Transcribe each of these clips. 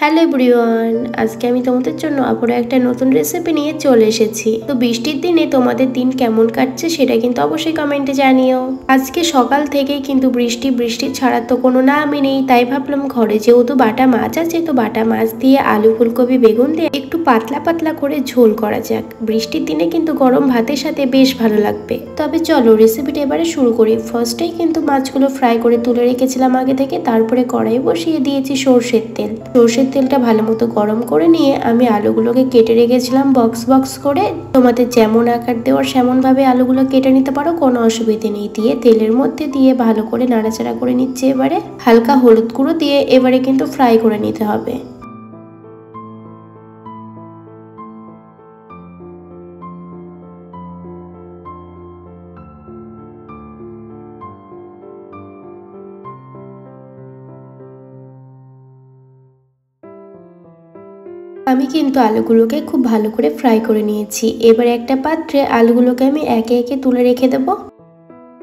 Hello everyone, আজকে আমি তোমাদের জন্য আবারও একটা নতুন রেসিপি নিয়ে চলে এসেছি। তো বৃষ্টির দিনে তোমাদের দিন কেমন কাটছে সেটা কিন্তু অবশ্যই কমেন্টে জানিও। আজকে সকাল থেকেই কিন্তু বৃষ্টি ছাড়ার তো কোনো নামই নেই, তাই ভাবলাম ঘরে যেহেতু বাটা মাছ আছে, তো বাটা মাছ দিয়ে আলু ফুলকপি বেগুন দিয়ে একটু পাতলা পাতলা করে ঝোল করা যাক। বৃষ্টির দিনে কিন্তু গরম ভাতের সাথে বেশ ভালো লাগবে। তবে চলো রেসিপিটা এবারে শুরু করি। ফার্স্টেই কিন্তু মাছগুলো ফ্রাই করে তুলে রেখেছিলাম আগে থেকে, তারপরে কড়াই বসিয়ে দিয়েছি সর্ষের তেল। সর্ষের তেলটা ভালো মতো গরম করে নিয়ে আমি আলুগুলোকে কেটে রেখেছিলাম বক্স বক্স করে। তোমাদের যেমন আকার দেওয়ার সেমন ভাবে আলুগুলো কেটে নিতে পারো, কোনো অসুবিধে নেই। দিয়ে তেলের মধ্যে দিয়ে ভালো করে নাড়াচাড়া করে নিচ্ছে। এবারে হালকা হলুদ গুঁড়ো দিয়ে এবারে কিন্তু ফ্রাই করে নিতে হবে। আমি কিন্তু আলুগুলোকে খুব ভালো করে ফ্রাই করে নিয়েছি। এবার একটা পাত্রে আলুগুলোকে আমি একে একে তুলে রেখে দেবো।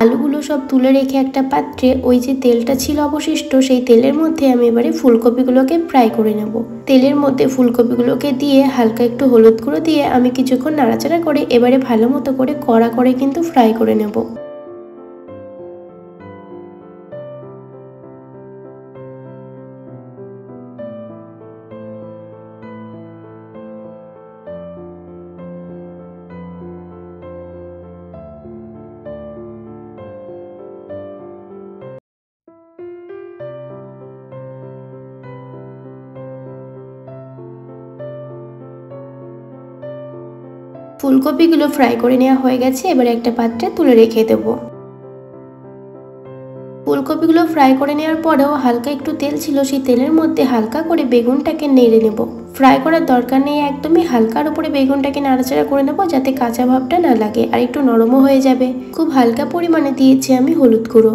আলুগুলো সব তুলে রেখে একটা পাত্রে ওই যে তেলটা ছিল অবশিষ্ট, সেই তেলের মধ্যে আমি এবারে ফুলকপিগুলোকে ফ্রাই করে নেব। তেলের মধ্যে ফুলকপিগুলোকে দিয়ে হালকা একটু হলুদ গুঁড়ো দিয়ে আমি কিছুক্ষণ নাড়াচাড়া করে এবারে ভালো মতো করে কড়া করে কিন্তু ফ্রাই করে নেব। ফুলকপিগুলো ফ্রাই করে নেওয়া হয়ে গেছে, এবার একটা পাত্রে তুলে রেখে দেবো। ফুলকপিগুলো ফ্রাই করে নেওয়ার পরেও হালকা একটু তেল ছিল, সেই তেলের মধ্যে হালকা করে বেগুনটাকে নেড়ে নেব। ফ্রাই করার দরকার নেই, একদমই হালকার উপরে বেগুনটাকে নাড়াচাড়া করে নেব যাতে কাঁচা ভাবটা না লাগে আর একটু নরমও হয়ে যাবে। খুব হালকা পরিমাণে দিয়েছি আমি হলুদ গুঁড়ো।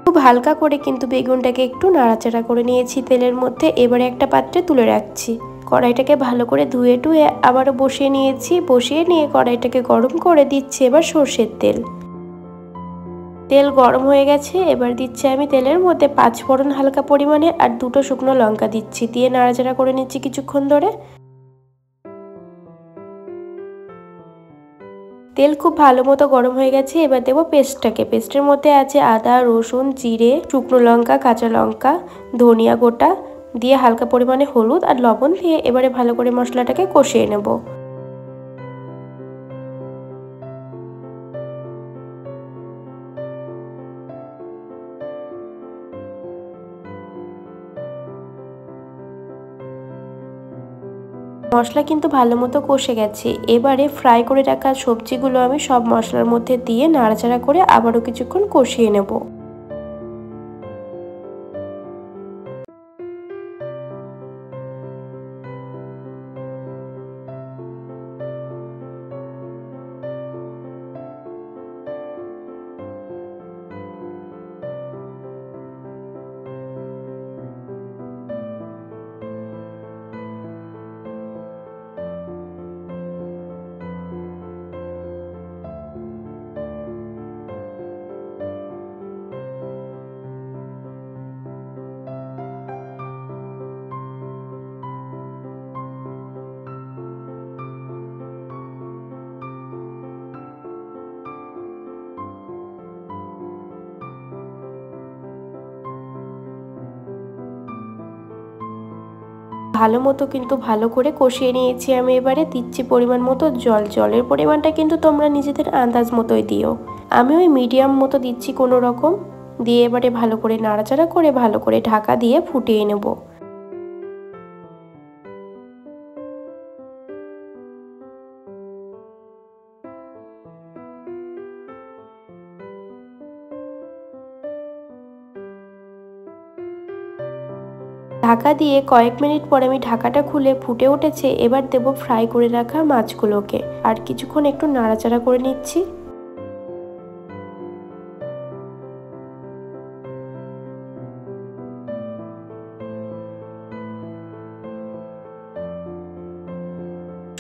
খুব হালকা করে কিন্তু বেগুনটাকে একটু নাড়াচাড়া করে নিয়েছি তেলের মধ্যে। এবারে একটা পাত্রে তুলে রাখছি। কড়াইটাকে ভালো করে ধুয়ে টুয়ে আবারও বসিয়ে নিয়েছি। বসিয়ে নিয়ে কড়াইটাকে গরম করে দিচ্ছি এবার সর্ষের তেল। তেল গরম হয়ে গেছে, এবার দিচ্ছি আমি তেলের মধ্যে 5 ফোড়ন হালকা পরিমাণে আর 2টো শুকনো লঙ্কা দিচ্ছি। দিয়ে নাড়াচাড়া করে নিচ্ছি কিছুক্ষণ ধরে। তেল খুব ভালো মতো গরম হয়ে গেছে, এবার দেবো পেস্টটাকে। পেস্টের মধ্যে আছে আদা, রসুন, জিরে, শুকনো লঙ্কা, কাঁচা লঙ্কা, ধনিয়া গোটা দিয়ে হালকা পরিমাণে হলুদ আর লবণ দিয়ে এবারে ভালো করে মশলাটাকে কষিয়ে নেব। মশলা কিন্তু ভালো মতো কষে গেছে। এবারে ফ্রাই করে রাখা সবজিগুলো আমি সব মশলার মধ্যে দিয়ে নাড়াচাড়া করে আবারও কিছুক্ষণ কষিয়ে নেব। ভালো করে কষিয়ে নিয়েছি আমি। এবারে দিচ্ছি পরিমাণ মতো জল। জলের পরিমাণটা কিন্তু তোমরা নিজেদের আন্দাজ মতোই দিও। আমি ওই মিডিয়াম মতো দিচ্ছি কোনো রকম। দিয়ে এবারে ভালো করে নাড়াচাড়া করে ভালো করে ঢাকা দিয়ে ফুটিয়ে নেব। ঢাকা দিয়ে কয়েক মিনিট পরে আমি ঢাকাটা খুলে ফুটে উঠেছে। এবার দেব ফ্রাই করে রাখা মাছগুলোকে আর কিছুক্ষণ একটু নাড়াচাড়া করে নিচ্ছি।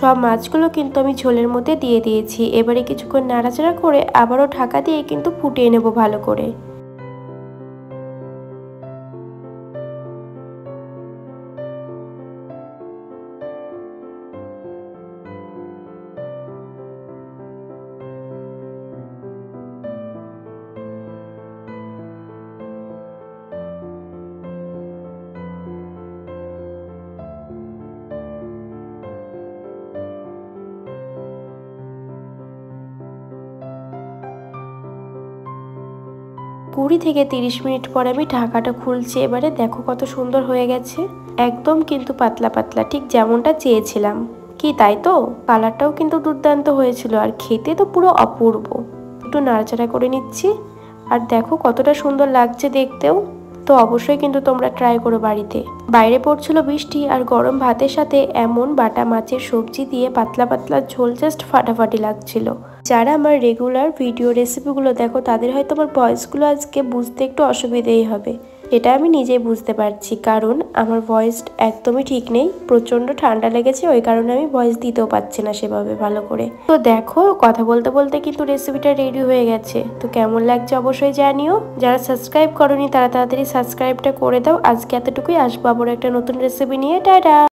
সব মাছগুলো কিন্তু আমি ঝোলের মধ্যে দিয়ে দিয়েছি। এবারে কিছুক্ষণ নাড়াচাড়া করে আবারও ঢাকা দিয়ে কিন্তু ফুটিয়ে নেব ভালো করে। কুড়ি থেকে 30 মিনিট পর আমি ঢাকাটা খুলছি। এবারে দেখো কত সুন্দর হয়ে গেছে, একদম কিন্তু পাতলা পাতলা, ঠিক যেমনটা চেয়েছিলাম। কি তাই তো? কালারটাও কিন্তু দুর্দান্ত হয়েছিল আর খেতে তো পুরো অপূর্ব। একটু নাড়াচাড়া করে নিচ্ছি আর দেখো কতটা সুন্দর লাগছে দেখতেও। তো অবশ্যই কিন্তু তোমরা ট্রাই করো বাড়িতে। বাইরে পড়ছিল বৃষ্টি আর গরম ভাতের সাথে এমন বাটা মাছের সবজি দিয়ে পাতলা পাতলা ঝোল জাস্ট ফাটাফাটি লাগছিল। যারা আমার রেগুলার ভিডিও রেসিপিগুলো দেখো তাদের হয়তো আমার ভয়েসগুলো আজকে বুঝতে একটু অসুবিধেই হবে, এটা আমি নিজেই বুঝতে পারছি, কারণ আমার ভয়েস একদমই ঠিক নেই। প্রচন্ড ঠান্ডা লেগেছে, ওই কারণে আমি ভয়েস দিতেও পারছি না সেভাবে ভালো করে। তো দেখো কথা বলতে বলতে কিন্তু রেসিপিটা রেডি হয়ে গেছে। তো কেমন লাগছে অবশ্যই জানিও। যারা সাবস্ক্রাইব করোনি তারা তাড়াতাড়ি সাবস্ক্রাইবটা করে দাও। আজকে এতটুকুই, আসবো আবার একটা নতুন রেসিপি নিয়ে। টাটা।